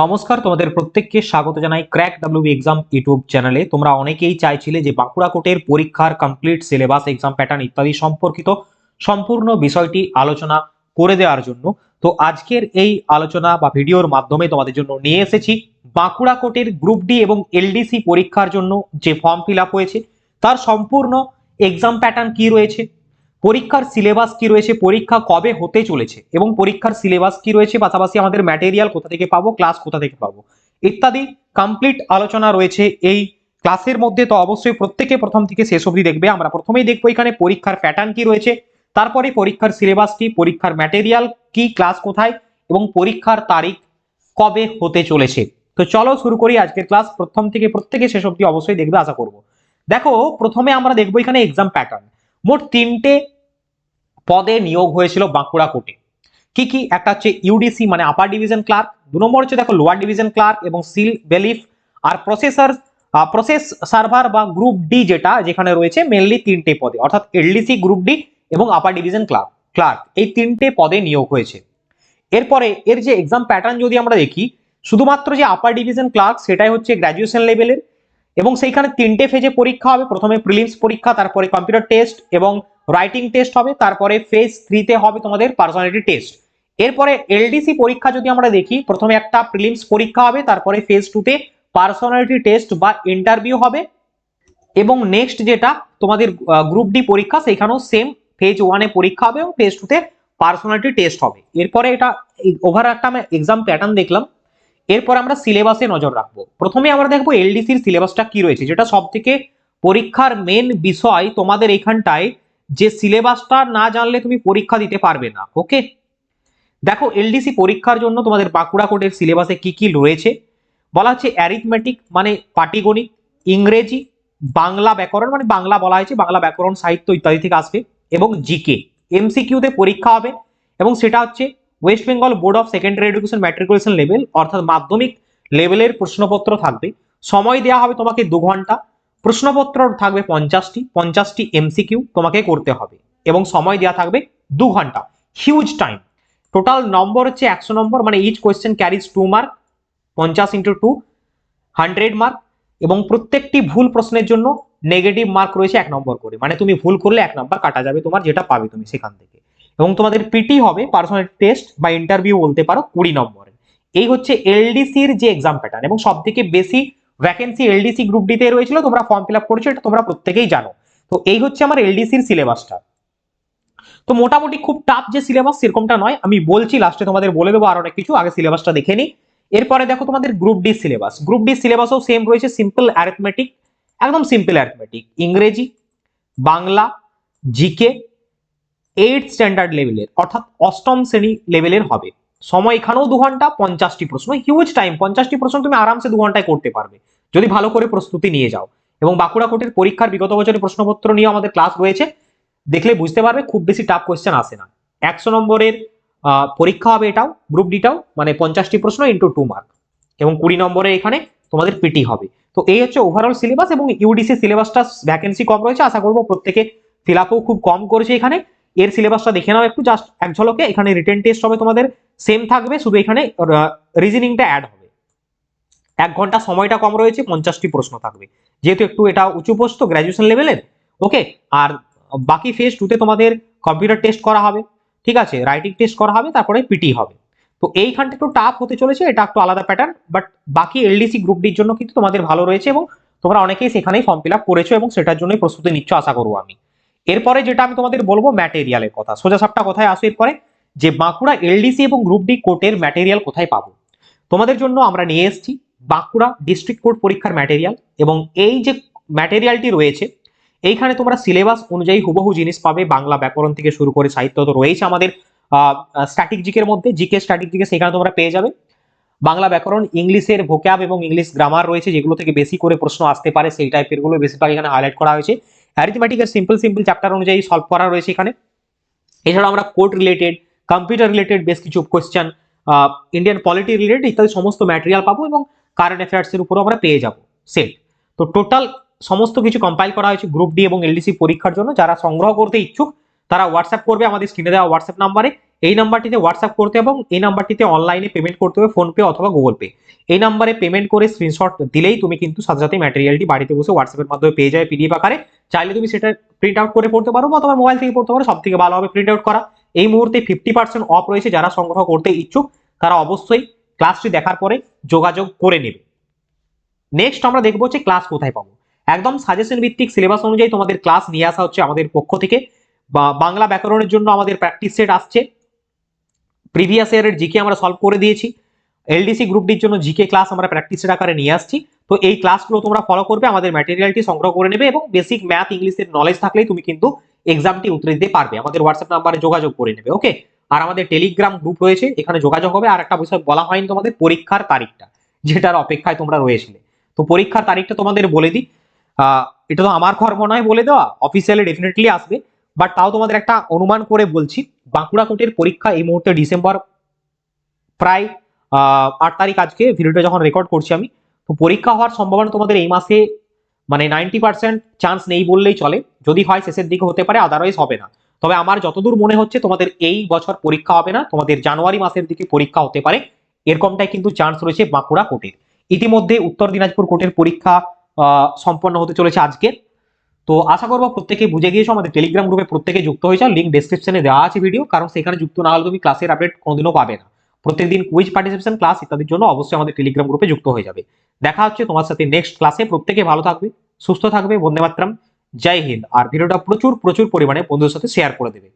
নমস্কার, তোমাদের প্রত্যেককে স্বাগত জানাই ক্র্যাক ডাব্লিউবি এক্সাম ইউটিউব চ্যানেলে। তোমরা অনেকেই চাইছিলে যে বাঁকুড়া কোটের পরীক্ষার কমপ্লিট সিলেবাস, এক্সাম প্যাটার্ন ইত্যাদি সম্পর্কিত সম্পূর্ণ বিষয়টি আলোচনা করে দেওয়ার জন্য। তো আজকের এই আলোচনা বা ভিডিওর মাধ্যমে তোমাদের জন্য নিয়ে এসেছি বাঁকুড়া কোটের গ্রুপ ডি এবং এলডিসি পরীক্ষার জন্য যে ফর্ম ফিল আপ হয়েছে তার সম্পূর্ণ এক্সাম প্যাটার্ন কি রয়েছে, পরীক্ষার সিলেবাস কি রয়েছে, পরীক্ষা কবে হতে চলেছে এবং পরীক্ষার সিলেবাস কি রয়েছে, পাশাপাশি আমাদের ম্যাটেরিয়াল কোথা থেকে পাবো, ক্লাস কোথা থেকে পাবো ইত্যাদি কমপ্লিট আলোচনা রয়েছে এই ক্লাসের মধ্যে। তো অবশ্যই প্রত্যেকে প্রথম থেকে শেষ অবধি দেখবে। আমরা প্রথমেই দেখবো এখানে পরীক্ষার প্যাটার্ন কি রয়েছে, তারপরে পরীক্ষার সিলেবাস কি, পরীক্ষার ম্যাটেরিয়াল কি, ক্লাস কোথায় এবং পরীক্ষার তারিখ কবে হতে চলেছে। তো চলো শুরু করি আজকের ক্লাস। প্রথম থেকে প্রত্যেকে শেষ অবধি অবশ্যই দেখবে আশা করব। দেখো, প্রথমে আমরা দেখবো এখানে এক্সাম প্যাটার্ন। মোট 3টে পদে নিয়োগ হয়েছিল বাঁকুড়া কোর্টে। কি কি? একটা হচ্ছে ইউডিসি মানে আপার ডিভিশন ক্লার্ক, 2 নম্বর হচ্ছে দেখো লোয়ার ডিভিশন ক্লার্ক এবং সিল বেলিফ, আর প্রসেস সার্ভার বা গ্রুপ ডি যেখানে রয়েছে মেনলি 3টে পদে, অর্থাৎ এলডিসি, গ্রুপ ডি এবং আপার ডিভিশন ক্লার্ক এই 3টে পদে নিয়োগ হয়েছে। এরপরে এর যে এক্সাম প্যাটার্ন যদি আমরা দেখি, শুধুমাত্র যে আপার ডিভিশন ক্লার্ক সেটাই হচ্ছে গ্র্যাজুয়েশন লেভেলের এবং সেইখানে 3টে ফেজে পরীক্ষা হবে। প্রথমে প্রিলিমস পরীক্ষা, তারপরে কম্পিউটার টেস্ট এবং রাইটিং টেস্ট হবে, তারপরে ফেজ 3তে হবে তোমাদের পার্সোনালিটি টেস্ট। এরপরে এলডিসি পরীক্ষা যদি আমরা দেখি, প্রথমে একটা প্রিলিমস পরীক্ষা হবে, তারপরে ফেজ 2তে পার্সোনালিটি টেস্ট বা ইন্টারভিউ হবে এবং নেক্সট যেটা তোমাদের গ্রুপ ডি পরীক্ষা, সেখানেও সেম ফেজ 1এ পরীক্ষা হবে এবং ফেজ 2তে পার্সোনালিটি টেস্ট হবে। এরপরে এটা ওভার একটা আমি এক্সাম প্যাটার্ন দেখলাম। এরপর আমরা সিলেবাসে নজর রাখবো। প্রথমে আমরা দেখবো এলডিসির সিলেবাসটা কি রয়েছে, যেটা সব থেকে পরীক্ষার মেন বিষয়। তোমাদের এখানটায় যে সিলেবাসটা না জানলে তুমি পরীক্ষা দিতে পারবে না। ওকে, দেখো এলডিসি পরীক্ষার জন্য তোমাদের বাঁকুড়া কোর্টের সিলেবাসে কি কি রয়েছে বলা হচ্ছে। অ্যারিথমেটিক মানে পাটিগণিত, ইংরেজি, বাংলা ব্যাকরণ মানে বাংলা বলা হয়েছে, বাংলা ব্যাকরণ সাহিত্য ইত্যাদি থেকে আসবে এবং জিকে। এমসিকিউতে পরীক্ষা হবে এবং সেটা হচ্ছে West Bengal board of secondary education matriculation level, অর্থাৎ মাধ্যমিক লেভেলের প্রশ্নপত্র থাকবে। সময় দেওয়া হবে তোমাকে 2 ঘন্টা। প্রশ্নপত্র থাকবে 50টি এমসিকিউ তোমাকে করতে হবে এবং সময় দেওয়া থাকবে 2 ঘন্টা। Huge time. টোটাল নম্বর হচ্ছে 100 নম্বর, মানে each question carries 2 mark, 50 × 2 100 mark এবং প্রত্যেকটি ভুল প্রশ্নের জন্য নেগেটিভ মার্ক রয়েছে 1 নম্বর করে, মানে তুমি ভুল করলে 1 নম্বর কাটা যাবে তোমার, যেটা পাবে তুমি সেখান থেকে। এবং তোমাদের পিটি হবে, পার্সোনালিটি টেস্ট বা ইন্টারভিউ বলতে পারো, 20 নম্বরের। এই হচ্ছে এলডিসির যে এক্সাম প্যাটার্ন এবং সব থেকে বেশি ভ্যাকেন্সি এলডিসি গ্রুপ ডিতে রয়েছিল, তোমরা ফর্ম ফিল আপ করেছো, এটা তোমরা প্রত্যেকেই জানো। তো এই হচ্ছে আমার এলডিসির সিলেবাসটা। তো মোটামুটি খুব টাফ যে সিলেবাস সেরকমটা নয়, আমি বলছি লাস্টে তোমাদের বলে দেবো আর অনেক কিছু, আগে সিলেবাসটা দেখে নি। এরপরে দেখো তোমাদের group D syllabus. Group D সিলেবাসও সেম রয়েছে, সিম্পল অ্যারিথমেটিক, একদম সিম্পল অ্যারিথমেটিক, ইংরেজি, বাংলা, জিকে 8th স্ট্যান্ডার্ড লেভেলের, অর্থাৎ 8ম শ্রেণী লেভেলের হবে। সময় এখানেও 2 ঘন্টা, 50টি প্রশ্ন, হিউজ টাইম। 50টি প্রশ্ন তুমি আরামসে 2 ঘন্টায় করতে পারবে যদি ভালো করে প্রস্তুতি নিয়ে যাও। এবং বাঁকুড়া কোর্টের পরীক্ষার বিগত বছরের প্রশ্নপত্র নিয়ে আমাদের ক্লাস রয়েছে, দেখলে বুঝতে পারবে খুব বেশি টাফ কোয়েশ্চেন আসে না। 100 নম্বরের পরীক্ষা হবে এটাও, গ্রুপ ডিটাও, মানে 50টি প্রশ্ন ইন্টু 2 মার্ক এবং 20 নম্বরে এখানে তোমাদের পিটি হবে। তো এই হচ্ছে ওভারঅল সিলেবাস এবং ইউডিসি সিলেবাসটা ভ্যাকেন্সি কম রয়েছে, আশা করবো প্রত্যেকে ফিল আপও খুব কম করেছে এখানে। এর সিলেবাসটা দেখে নাও একটু জাস্ট এক ঝলকে। এখানে রিটেন টেস্ট হবে তোমাদের সেম থাকবে, শুধু এখানে রিজনিংটা অ্যাড হবে। 1 ঘন্টা সময়টা কম রয়েছে, 50টি প্রশ্ন থাকবে, যেহেতু একটু এটা উঁচু পোস্ট তো গ্র্যাজুয়েশন লেভেলের। ওকে, আর বাকি ফেজ 2তে তোমাদের কম্পিউটার টেস্ট করা হবে, ঠিক আছে, রাইটিং টেস্ট করা হবে, তারপরে পিটি হবে। তো এইখানটা একটু টাফ হতে চলেছে, এটা একটু আলাদা প্যাটার্ন, বাট বাকি এলডিসি গ্রুপ ডির জন্য কিন্তু তোমাদের ভালো রয়েছে এবং তোমরা অনেকেই সেখানেই ফর্ম ফিল আপ করেছো এবং সেটার জন্যই প্রস্তুতি নিচ্ছ আশা করবো আমি। এরপরে যেটা আমি তোমাদের বলবো ম্যাটেরিয়ালের কথা, সোজা সাপটা কথায় আসো এরপরে, যে বাঁকুড়া এলডিসি এবং গ্রুপ ডি কোর্টের ম্যাটেরিয়াল কোথায় পাবো। তোমাদের জন্য আমরা নিয়ে এসেছি বাঁকুড়া ডিস্ট্রিক্ট কোর্ট পরীক্ষার ম্যাটেরিয়াল এবং এই যে ম্যাটেরিয়ালটি রয়েছে এইখানে তোমরা সিলেবাস অনুযায়ী হুবহু জিনিস পাবে। বাংলা ব্যাকরণ থেকে শুরু করে সাহিত্য তো রয়েছে আমাদের স্ট্যাটিক জিকের মধ্যে, জিকে স্ট্যাটিক জিকে সেখানে তোমরা পেয়ে যাবে। বাংলা ব্যাকরণ, ইংলিশের ভোক্যাব এবং ইংলিশ গ্রামার রয়েছে, যেগুলো থেকে বেশি করে প্রশ্ন আসতে পারে সেই টাইপের গুলো বেশিরভাগ এখানে হাইলাইট করা হয়েছে। অ্যারিথমেটিকের সিম্পল সিম্পল চ্যাপ্টার অনুযায়ী সলভ করা রয়েছে এখানে। এছাড়াও আমরা কোর্ট রিলেটেড, কম্পিউটার রিলেটেড বেশ কিছু কোয়েশ্চেন, ইন্ডিয়ান পলিটি রিলেটেড ইত্যাদি সমস্ত ম্যাটেরিয়াল পাবো এবং কারেন্ট অ্যাফেয়ার্স এর উপরও আমরা পেয়ে যাব সেট। তো টোটাল সমস্ত কিছু কম্পাইল করা হয়েছে গ্রুপ ডি এবং এলডিসি পরীক্ষার জন্য। যারা সংগ্রহ করতে ইচ্ছুক তারা হোয়াটসঅ্যাপ করবে আমাদের স্ক্রিনে দেওয়া হোয়াটসঅ্যাপ নাম্বারে এই নাম্বারটিতে হোয়াটসঅ্যাপ করতে এবং এই নাম্বারটিতে অনলাইনে পেমেন্ট করতে হবে, ফোনপে অথবা গুগল পে। এই নাম্বারে পেমেন্ট করে স্ক্রিনশট দিলেই তুমি কিন্তু সাথে সাথে ম্যাটেরিয়ালটি বাড়িতে বসে হোয়াটসঅ্যাপের মাধ্যমে পেয়ে যাবে পিডিএফ আকারে। চাইলে তুমি সেটা প্রিন্ট আউট করে পড়তে পারো বা তোমার মোবাইল থেকে পড়তে পারো, সব থেকে ভালো হবে প্রিন্ট আউট করা। এই মুহূর্তে 50% অফ রয়েছে, যারা সংগ্রহ করতে ইচ্ছুক তারা অবশ্যই ক্লাসটি দেখার পরে যোগাযোগ করে নেবে। নেক্সট আমরা দেখবো যে ক্লাস কোথায় পাবো। একদম সাজেশন ভিত্তিক সিলেবাস অনুযায়ী তোমাদের ক্লাস নিয়ে আসা হচ্ছে আমাদের পক্ষ থেকে। বা বাংলা ব্যাকরণের জন্য আমাদের প্র্যাকটিস সেট আসছে, প্রিভিয়াস ইয়ারের জিকে আমরা সলভ করে দিয়েছি, এলডিসি গ্রুপটির জন্য জিকে ক্লাস আমরা প্র্যাকটিস সেট আকারে নিয়ে আসছি। তো এই ক্লাসগুলো তোমরা ফলো করবে, আমাদের ম্যাটেরিয়ালটি সংগ্রহ করে নেবে এবং বেসিক ম্যাথ ইংলিশের নলেজ থাকলেই তুমি কিন্তু এক্সামটি উতরে দিতে পারবে। আমাদের হোয়াটসঅ্যাপ নাম্বারে যোগাযোগ করে নেবে, ওকে। আর আমাদের টেলিগ্রাম গ্রুপ রয়েছে, এখানে যোগাযোগ হবে। আর একটা বিষয় বলা হয়নি তোমাদের, পরীক্ষার তারিখটা, যেটার অপেক্ষায় তোমরা রয়েছিলে। তো পরীক্ষার তারিখটা তোমাদের বলে দিই। এটা তো আমার কর্ম নয় বলে দেওয়া, অফিসিয়ালি ডেফিনেটলি আসবে, বাট তাও তোমাদের একটা অনুমান করে বলছি। বাঁকুড়া কোর্টের পরীক্ষা এই মুহূর্তে ডিসেম্বর প্রায় 8 তারিখ, আজকে ভিডিওটা যখন রেকর্ড করছি আমি। তো পরীক্ষা হওয়ার সম্ভাবনা তোমাদের এই মাসে মানে 90% চান্স নেই বললেই চলে। যদি হয় শেষের দিকে হতে পারে, আদারওয়াইজ হবে না। তবে আমার যতদূর মনে হচ্ছে তোমাদের এই বছর পরীক্ষা হবে না, তোমাদের জানুয়ারি মাসের দিকে পরীক্ষা হতে পারে, এরকমটাই কিন্তু চান্স রয়েছে বাঁকুড়া কোর্টের। ইতিমধ্যে উত্তর দিনাজপুর কোর্টের পরীক্ষা সম্পন্ন হতে চলেছে আজকে। তো আশা করবো প্রত্যেকে বুঝে গিয়েছো, আমাদের টেলিগ্রাম গ্রুপে প্রত্যেকে যুক্ত হয়ে যাও, লিঙ্ক ডেসক্রিপশনে দেওয়া আছে ভিডিও, কারণ সেখানে যুক্ত না হলে তুমি ক্লাসের আপডেট কোনোদিনও পাবে না। প্রত্যেকদিন কুইজ পার্টিসিপেশন ক্লাস ইত্যাদির জন্য অবশ্যই আমাদের টেলিগ্রাম গ্রুপে যুক্ত হয়ে যাবে। দেখা হচ্ছে তোমার সাথে নেক্সট ক্লাসে। প্রত্যেকে ভালো থাকবে, সুস্থ থাকবে, বন্দে মাতরম, জয় হিন্দ। আর ভিডিওটা প্রচুর প্রচুর পরিমাণে বন্ধুদের সাথে শেয়ার করে দেবে।